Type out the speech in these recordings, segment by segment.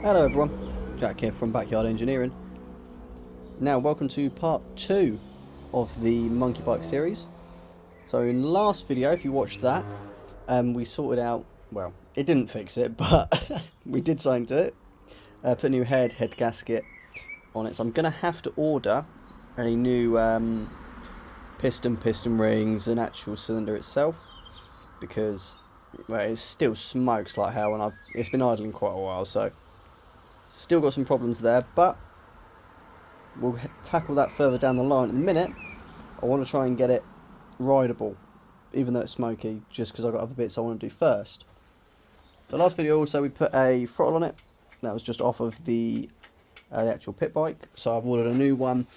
Hello everyone, Jack here from Backyard Engineering. Now welcome to part 2 of the monkey bike series. So in the last video, if you watched that, we sorted out, well, it didn't fix it, but we did something to it. Put a new head gasket on it, so I'm going to have to order a new piston rings, and actual cylinder itself, because well, it still smokes like hell, and it's been idling quite a while, so still got some problems there, but we'll tackle that further down the line. At the minute, I want to try and get it rideable, even though it's smoky, just because I've got other bits I want to do first. So last video also we put a throttle on it. That was just off of the actual pit bike. So I've ordered a new one,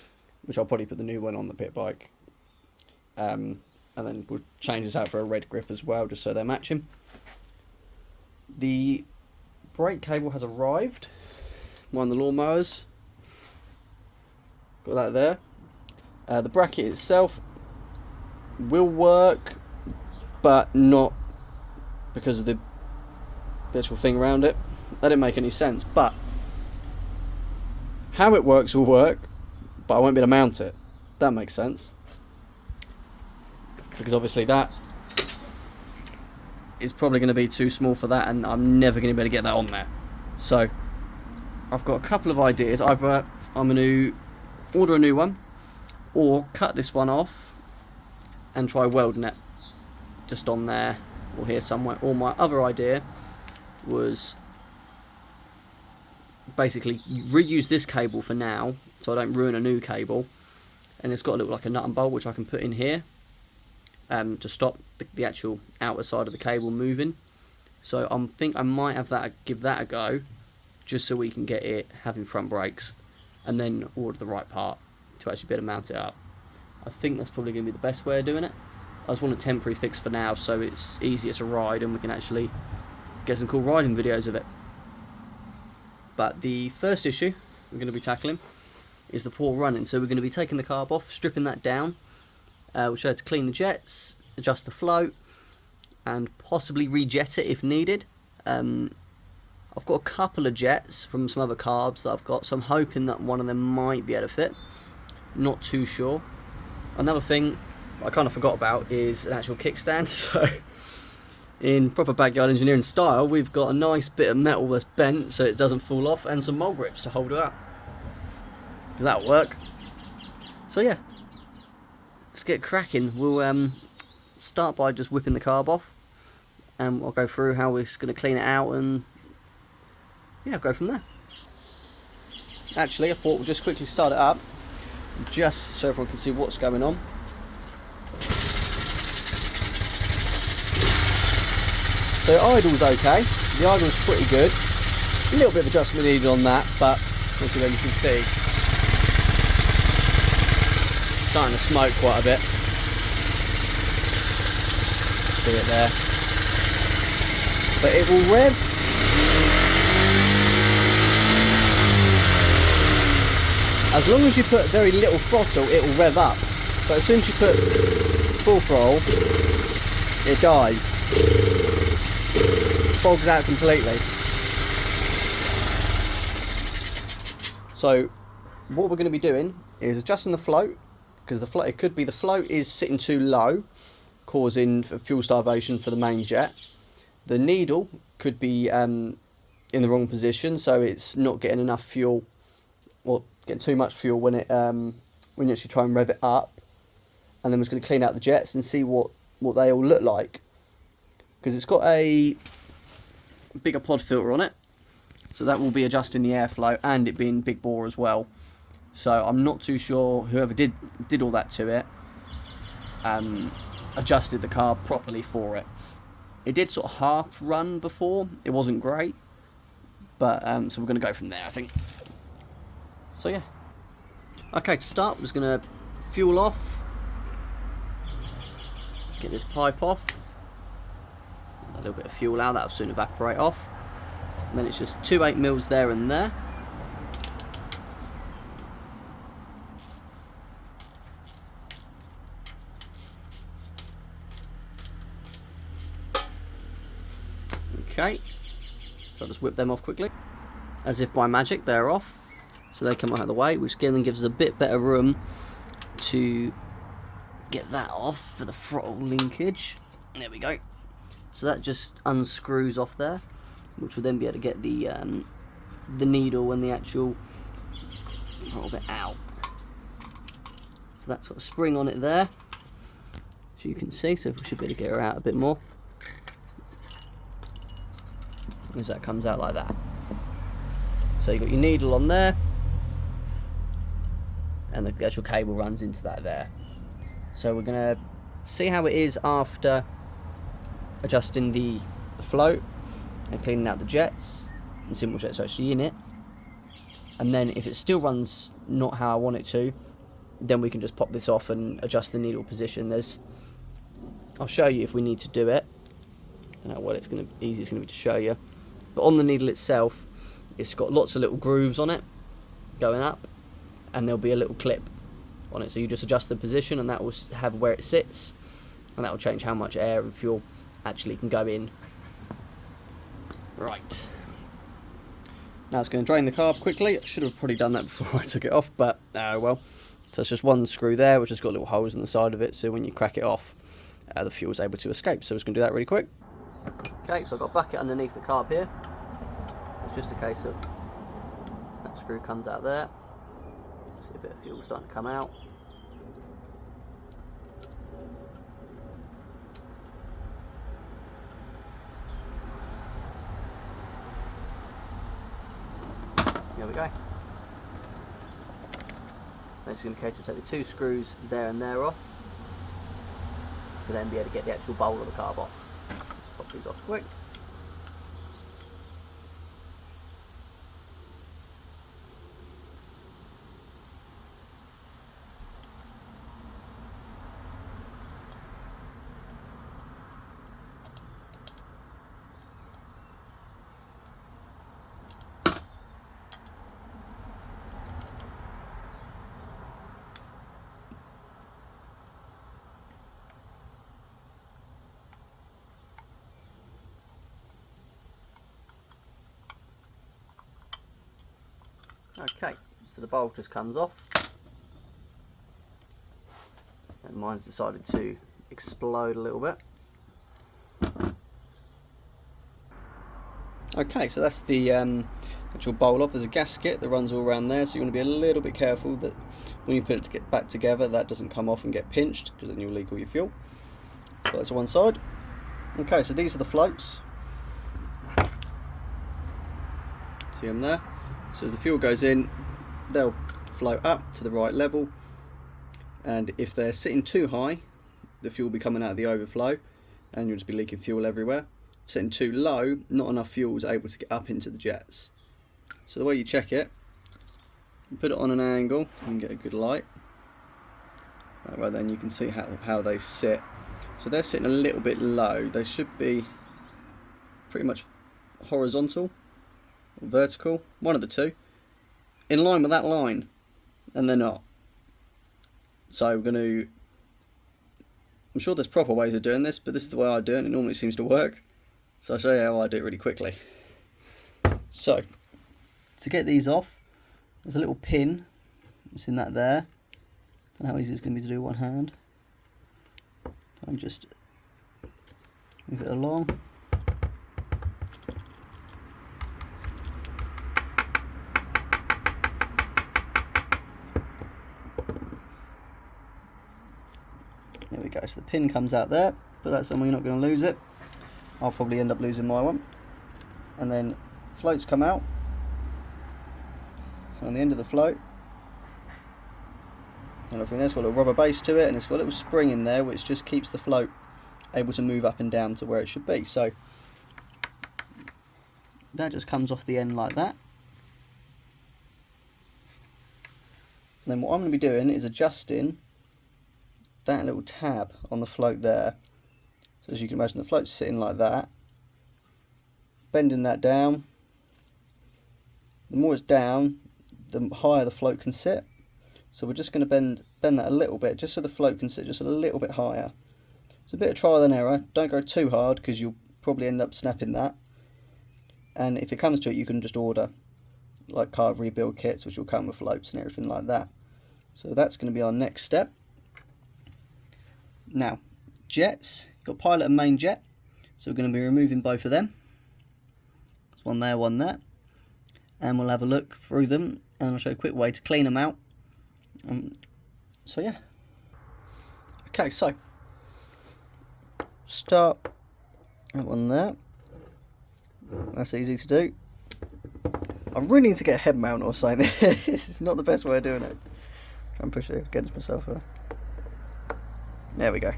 which I'll probably put the new one on the pit bike. And then we'll change this out for a red grip as well, just so they're matching. The brake cable has arrived. One of the lawnmowers. Got that there. The bracket itself will work, but not because of the actual thing around it. That didn't make any sense, but how it works will work, but I won't be able to mount it. That makes sense. Because obviously that is probably going to be too small for that, and I'm never going to be able to get that on there. So I've got a couple of ideas. Either I'm going to order a new one, or cut this one off and try welding it just on there or here somewhere. Or my other idea was basically reuse this cable for now, so I don't ruin a new cable, and it's got to look like a nut and bolt which I can put in here to stop the actual outer side of the cable moving. So I think I might have that, give that a go, just so we can get it having front brakes, and then order the right part to actually be able to mount it up. I think that's probably going to be the best way of doing it. I just want a temporary fix for now, so it's easier to ride and we can actually get some cool riding videos of it. But the first issue we're going to be tackling is the poor running. So we're going to be taking the carb off, stripping that down. We'll show how to clean the jets, adjust the float, and possibly rejet it if needed. I've got a couple of jets from some other carbs that I've got, so I'm hoping that one of them might be able to fit. Not too sure. Another thing I kind of forgot about is an actual kickstand. So in proper Backyard Engineering style, we've got a nice bit of metal that's bent so it doesn't fall off, and some mole grips to hold it up. That'll work. So yeah, let's get cracking. We'll start by just whipping the carb off, and I'll go through how we're going to clean it out, and yeah, go from there. Actually, I thought we'll just quickly start it up, just so everyone can see what's going on. So idle's okay. The idle's pretty good. A little bit of adjustment needed on that, but as you can see, it's starting to smoke quite a bit. See it there. But it will rev. As long as you put very little throttle, it will rev up. But as soon as you put full throttle, it dies. Bogs out completely. So what we're going to be doing is adjusting the float, because the float, it could be the float is sitting too low, causing fuel starvation for the main jet. The needle could be in the wrong position, so it's not getting enough fuel, or getting too much fuel when it when you actually try and rev it up. And then we're just going to clean out the jets and see what they all look like, because it's got a bigger pod filter on it, so that will be adjusting the airflow, and it being big bore as well. So I'm not too sure whoever did all that to it adjusted the car properly for it. It did sort of half run before, it wasn't great, but so we're going to go from there, I think. So yeah, okay, to start, we're just going to fuel off. Let's get this pipe off. A little bit of fuel out, that'll soon evaporate off. And then it's just 2 8mm there and there. Okay, so I'll just whip them off quickly. as if by magic they're off, so they come out of the way, which again gives us a bit better room to get that off for the throttle linkage. There we go. So that just unscrews off there, which will then be able to get the needle and the actual throttle bit out. So that's got a spring on it there, so you can see. So we should be able to get her out a bit more as that comes out like that. So you've got your needle on there, and the actual cable runs into that there. So we're going to see how it is after adjusting the float and cleaning out the jets and seeing what jets are actually in it. And then if it still runs not how I want it to, then we can just pop this off and adjust the needle position. I'll show you if we need to do it. I don't know what easy it's going to be to show you. But on the needle itself, it's got lots of little grooves on it going up, and there'll be a little clip on it. So you just adjust the position, and that will have where it sits, and that will change how much air and fuel actually can go in. Right. Now it's going to drain the carb quickly. I should have probably done that before I took it off, but oh well. So it's just one screw there, which has got little holes in the side of it, so when you crack it off, the fuel's able to escape. So we're just going to do that really quick. Okay, so I've got a bucket underneath the carb here. It's just a case of that screw comes out there. See a bit of fuel starting to come out. There we go. Then it's going to be a case of take the two screws there and there off to then be able to get the actual bowl of the carb off. Let's pop these off quick. Okay, so the bowl just comes off, and mine's decided to explode a little bit. Okay, so that's the actual bowl off. There's a gasket that runs all around there, so you want to be a little bit careful that when you put it back together that doesn't come off and get pinched, because then you'll leak all your fuel. So that's one side. Okay, so these are the floats. See them there? So as the fuel goes in, they'll float up to the right level, and if they're sitting too high, the fuel will be coming out of the overflow and you'll just be leaking fuel everywhere. Sitting too low, not enough fuel is able to get up into the jets. So the way you check it, you put it on an angle, you can get a good light. That way then you can see how they sit. So they're sitting a little bit low. They should be pretty much horizontal. Vertical, one of the two, in line with that line, and they're not. So we're going to, I'm sure there's proper ways of doing this, but this is the way I do it, and it normally seems to work. So I'll show you how I do it really quickly. So to get these off, there's a little pin, it's in that there. I don't know how easy it's going to be to do one hand. And just move it along. There we go, so the pin comes out there, but that's somewhere you're not going to lose it. I'll probably end up losing my one. And then floats come out. And on the end of the float, and I think that's got a little rubber base to it, and it's got a little spring in there which just keeps the float able to move up and down to where it should be. So that just comes off the end like that. And then what I'm going to be doing is adjusting that little tab on the float there. So as you can imagine, the float's sitting like that, bending that down. The more it's down, the higher the float can sit. So we're just going to bend that a little bit, just so the float can sit just a little bit higher. It's a bit of trial and error. Don't go too hard, because you'll probably end up snapping that. And if it comes to it, you can just order like card rebuild kits, which will come with floats and everything like that. So that's going to be our next step. Now, jets, got pilot and main jet, so we're going to be removing both of them. There's one there, one there, and we'll have a look through them, and I'll show you a quick way to clean them out. So yeah. Okay, so start that one there. That's easy to do. I really need to get a head mount or something. This is not the best way of doing it. Try and push it against myself there. There we go.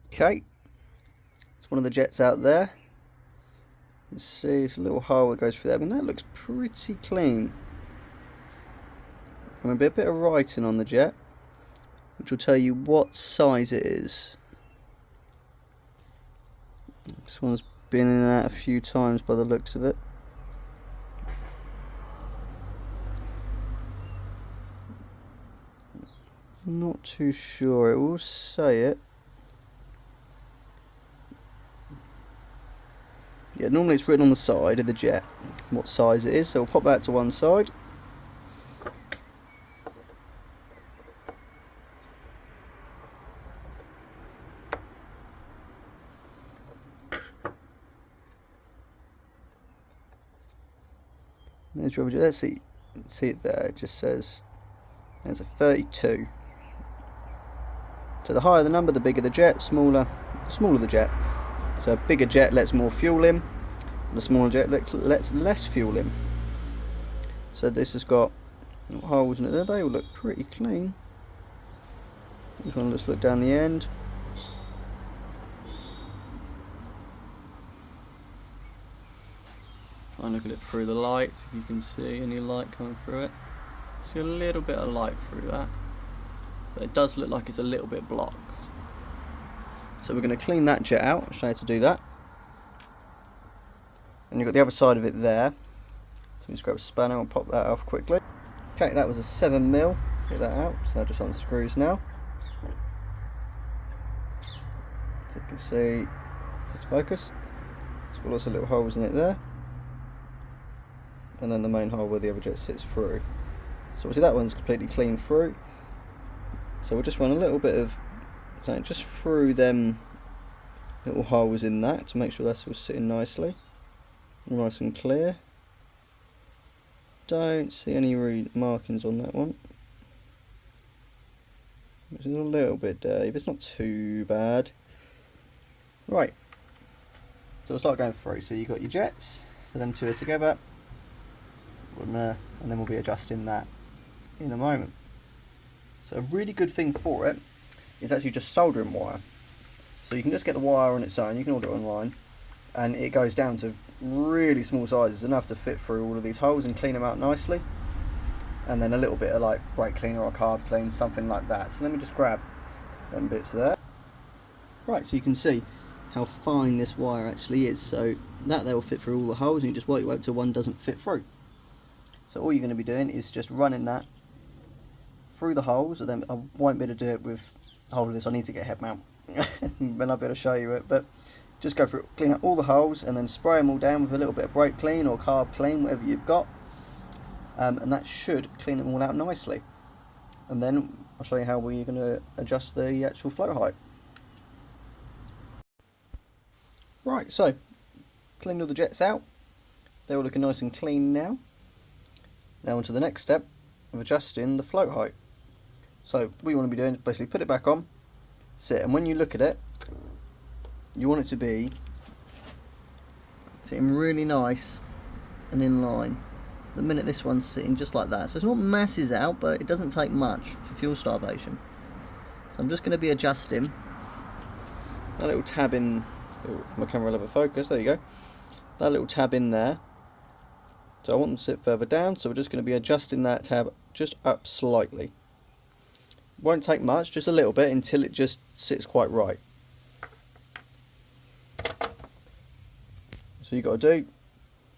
Okay, it's one of the jets out there. Let's see, it's a little hole that goes through there. I mean, that looks pretty clean. I'm going to be a bit of writing on the jet, which will tell you what size it is. This one's been in and out a few times by the looks of it. I'm not too sure, it will say it. Yeah, normally it's written on the side of the jet what size it is, so we'll pop that to one side. There's your jet. Let's see it there, it just says there's a 32. So the higher the number, the bigger the jet, smaller the jet. So a bigger jet lets more fuel in, and a smaller jet lets less fuel in. So this has got holes in it there, they all look pretty clean. This one, let's look down the end. Try and look at it through the lights, if you can see any light coming through it. See a little bit of light through that, but it does look like it's a little bit blocked. So we're going to clean that jet out. I'll show you how to do that. And you've got the other side of it there. So we just grab a spanner and pop that off quickly. Okay, that was a 7mm. Get that out. So just unscrews now. So you can see, let's focus. It's got lots of little holes in it there. And then the main hole where the other jet sits through. So obviously that one's completely clean through. So we'll just run a little bit of just through them little holes in that to make sure that's all sitting nicely, nice and clear. Don't see any markings on that one. It's a little bit dirty, but it's not too bad. Right, so we'll start going through. So you've got your jets, so them two are together, and then we'll be adjusting that in a moment. So a really good thing for it is actually just soldering wire. So you can just get the wire on its own, you can order it online, and it goes down to really small sizes, enough to fit through all of these holes and clean them out nicely. And then a little bit of like brake cleaner or carb clean, something like that. So let me just grab them bits there. Right, so you can see how fine this wire actually is. So that they will fit through all the holes, and you just work your way up till one doesn't fit through. So all you're going to be doing is just running that through the holes, and then I won't be able to do it with hold of this. I need to get a head mount and I'll be able to show you it, but just go through, clean out all the holes, and then spray them all down with a little bit of brake clean or carb clean, whatever you've got, and that should clean them all out nicely. And then I'll show you how we're going to adjust the actual float height. Right, so cleaned all the jets out, they're all looking nice and clean now. Now on to the next step of adjusting the float height. So what you want to be doing is basically put it back on, sit, and when you look at it, you want it to be sitting really nice and in line. The minute this one's sitting just like that, so it's not masses out, but it doesn't take much for fuel starvation. So I'm just going to be adjusting that little tab in. My camera will have a focus, there you go. That little tab in there. So I want them to sit further down, so we're just going to be adjusting that tab just up slightly. Won't take much, just a little bit, until it just sits quite right. So you've got to do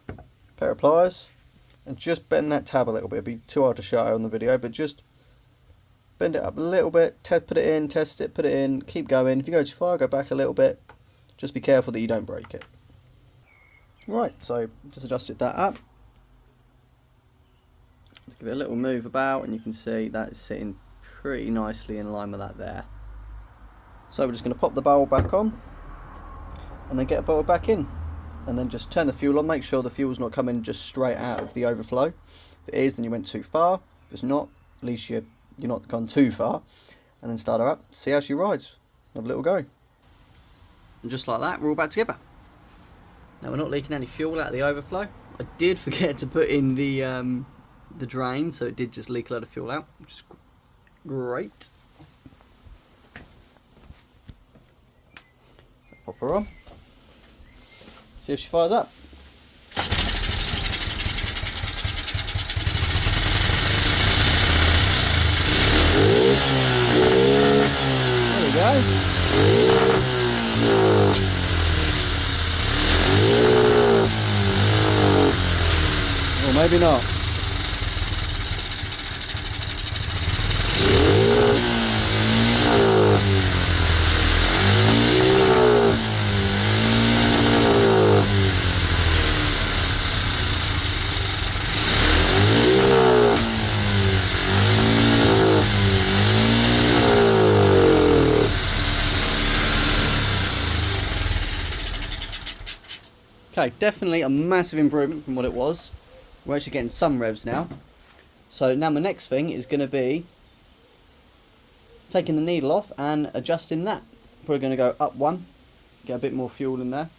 a pair of pliers, and just bend that tab a little bit. It'd be too hard to show on the video, but just bend it up a little bit, put it in, test it, put it in, keep going. If you go too far, go back a little bit. Just be careful that you don't break it. Right, so just adjusted that up. Let's give it a little move about, and you can see that is sitting pretty nicely in line with that there. So we're just going to pop the bowl back on, and then get a bowl back in, and then just turn the fuel on. Make sure the fuel's not coming just straight out of the overflow. If it is, then you went too far. If it's not, at least you're not gone too far. And then start her up, see how she rides. Have a little go. And just like that, we're all back together. Now we're not leaking any fuel out of the overflow. I did forget to put in the drain, so it did just leak a lot of fuel out, which is great. So pop her on. See if she fires up. There we go. Or maybe not. Okay, definitely a massive improvement from what it was. We're actually getting some revs now. So now my next thing is going to be taking the needle off and adjusting that. Probably going to go up one, get a bit more fuel in there,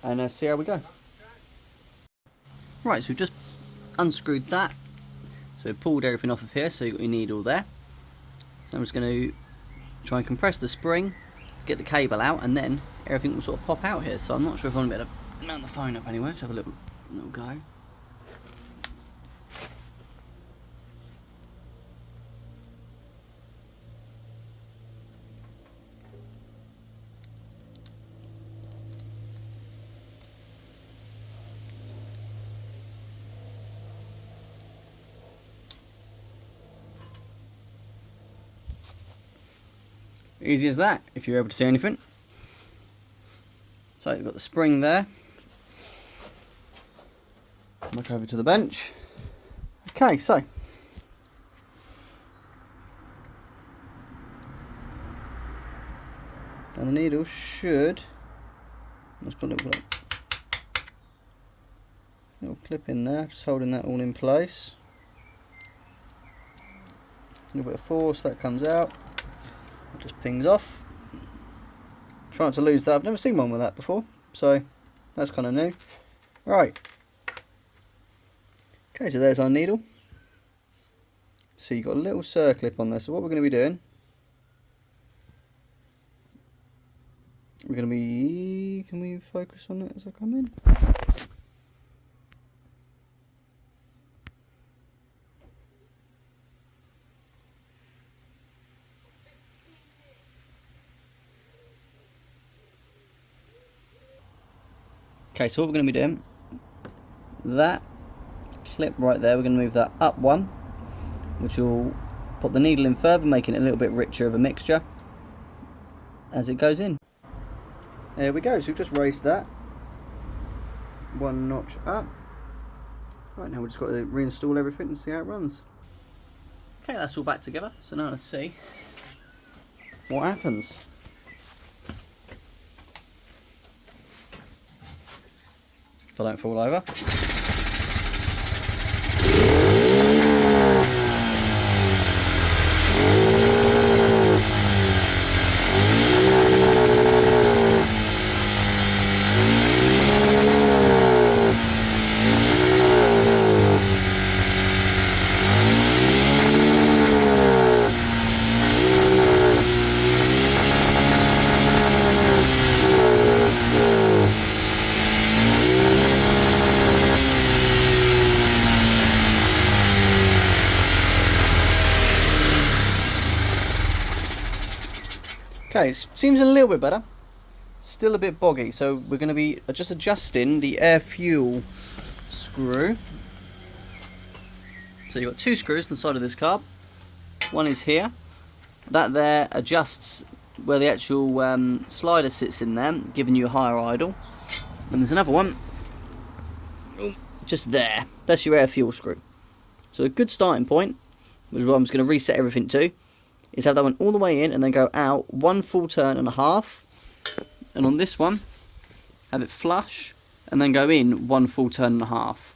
and see how we go. Right, so we've just unscrewed that. So we pulled everything off of here, so you've got your needle there. So I'm just going to try and compress the spring to get the cable out, and then everything will sort of pop out here. So I'm not sure if I'm going to be able to mount the phone up anyway. Let's have a little go. Easy as that, if you're able to see anything. So you've got the spring there. Look over to the bench. Okay, so and the needle should, let's put a little clip in there, just holding that all in place. A little bit of force, that comes out. It just pings off. Trying to lose that. I've never seen one with that before, so that's kind of new. Right. Okay, so there's our needle. So you've got a little circlip on there. So what we're going to be doing, we're going to be, can we focus on it as I come in? Okay, so what we're going to be doing, that clip right there, we're going to move that up one, which will put the needle in further, making it a little bit richer of a mixture as it goes in. There we go, so we've just raised that one notch up. Right, now we've just got to reinstall everything and see how it runs. Okay, that's all back together, so now let's see what happens. If I don't fall over. Okay, it seems a little bit better. Still a bit boggy, so we're going to be just adjusting the air fuel screw. So you've got 2 screws on the side of this carb. One is here. That there adjusts where the actual slider sits in there, giving you a higher idle. And there's another one just there. That's your air fuel screw. So a good starting point, which is what I'm just going to reset everything to, is have that one all the way in and then go out 1 full turn and a half. And on this one, have it flush and then go in 1 full turn and a half.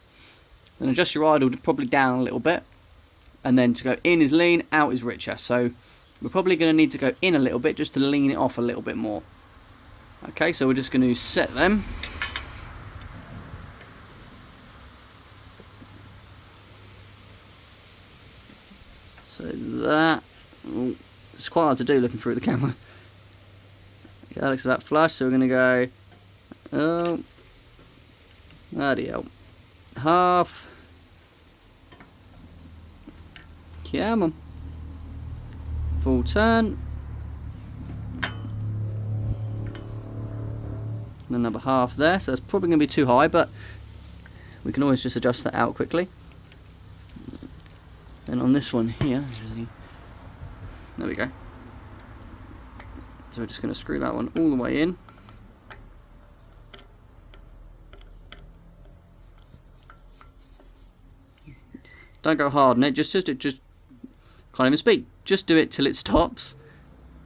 Then adjust your idle probably down a little bit. And then to go in is lean, out is richer. So we're probably going to need to go in a little bit just to lean it off a little bit more. Okay, so we're just going to set them. So that, oh, it's quite hard to do looking through the camera. Okay, that looks about flush, so we're going to go, oh, bloody hell, half, come on, full turn, and another half there, so that's probably going to be too high, but we can always just adjust that out quickly. And on this one here, there we go. So we're just going to screw that one all the way in. Don't go hard on it, just can't even speak. Just do it till it stops.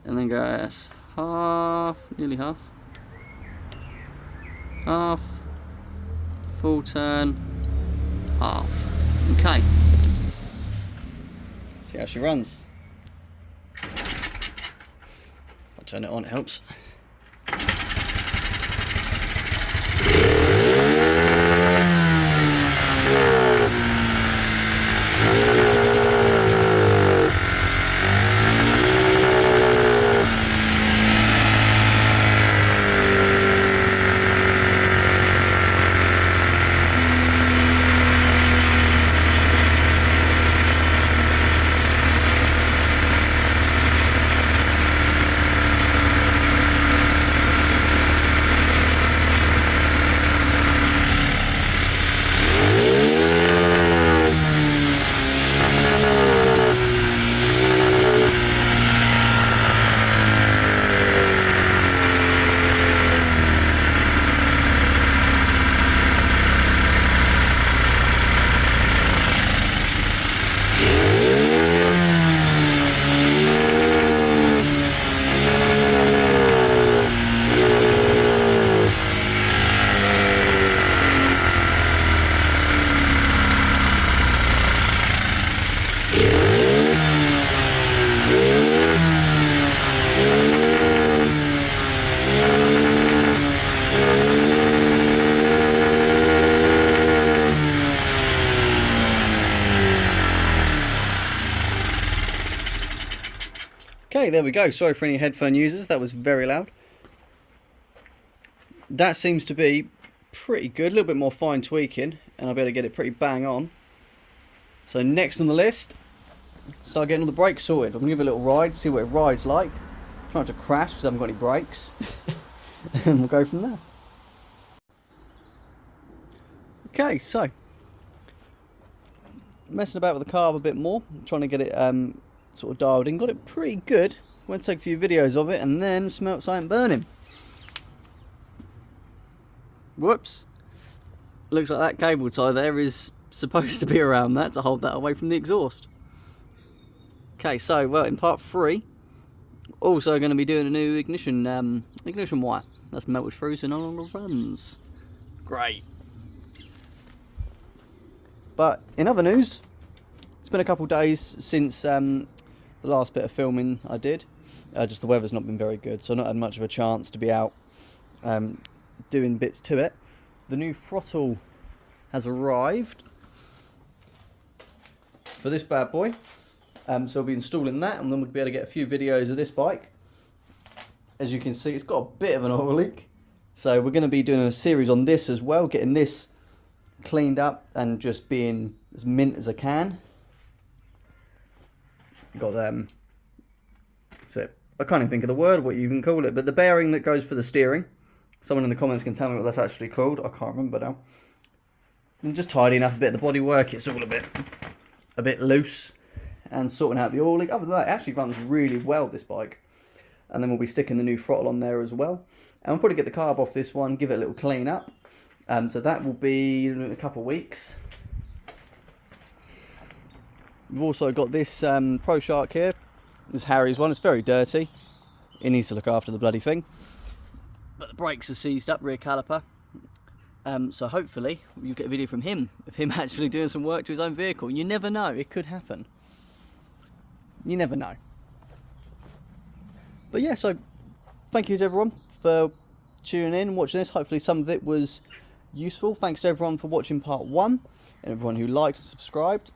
And then go yes, half, nearly half. Half, full turn, half. Okay. See how she runs. I'll turn it on, it helps. Okay, there we go. Sorry for any headphone users, that was very loud. That seems to be pretty good, a little bit more fine tweaking, and I'll be able to get it pretty bang on. So next on the list, start getting all the brakes sorted. I'm going to give it a little ride, see what it rides like. I'm trying to crash because I haven't got any brakes. And we'll go from there. Okay, so messing about with the carb a bit more, trying to get it sort of dialed in. Got it pretty good. Went to take a few videos of it and then smelt something burning. Whoops. Looks like that cable tie there is supposed to be around that to hold that away from the exhaust. Okay, so well, in part 3, also going to be doing a new ignition wire. That's melted through, so no longer runs. Great. But in other news, it's been a couple of days since the last bit of filming I did. Just the weather's not been very good, so I've not had much of a chance to be out doing bits to it. The new throttle has arrived for this bad boy. So I'll be installing that, and then we'll be able to get a few videos of this bike. As you can see, it's got a bit of an oil leak. So we're going to be doing a series on this as well, getting this cleaned up and just being as mint as I can. Got them. So I can't even think of the word, what you even call it, but the bearing that goes for the steering. Someone in the comments can tell me what that's actually called. I can't remember now. And just tidying up a bit of the bodywork. It's all a bit loose, and sorting out the oiling. Other than that, it actually runs really well, this bike. And then we'll be sticking the new throttle on there as well. And we'll probably get the carb off this one, give it a little clean up. So that will be in a couple of weeks. We've also got this Pro Shark here. This is Harry's one. It's very dirty. He needs to look after the bloody thing. But the brakes are seized up, rear caliper. So hopefully you get a video from him of him actually doing some work to his own vehicle. You never know, it could happen. You never know. But yeah, so thank you to everyone for tuning in and watching this. Hopefully some of it was useful. Thanks to everyone for watching part 1 and everyone who liked and subscribed.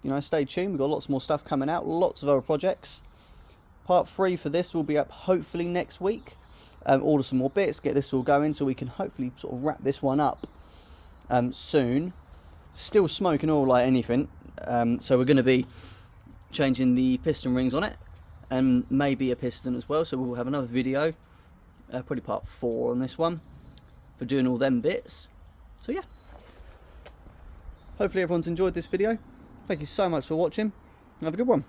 You know, stay tuned. We've got lots more stuff coming out, lots of other projects. Part 3 for this will be up hopefully next week. Order some more bits, get this all going so we can hopefully sort of wrap this one up soon. Still smoking all like anything, so we're going to be changing the piston rings on it and maybe a piston as well, so we'll have another video, probably part 4 on this one, for doing all them bits. So yeah, hopefully everyone's enjoyed this video. Thank you so much for watching. Have a good one.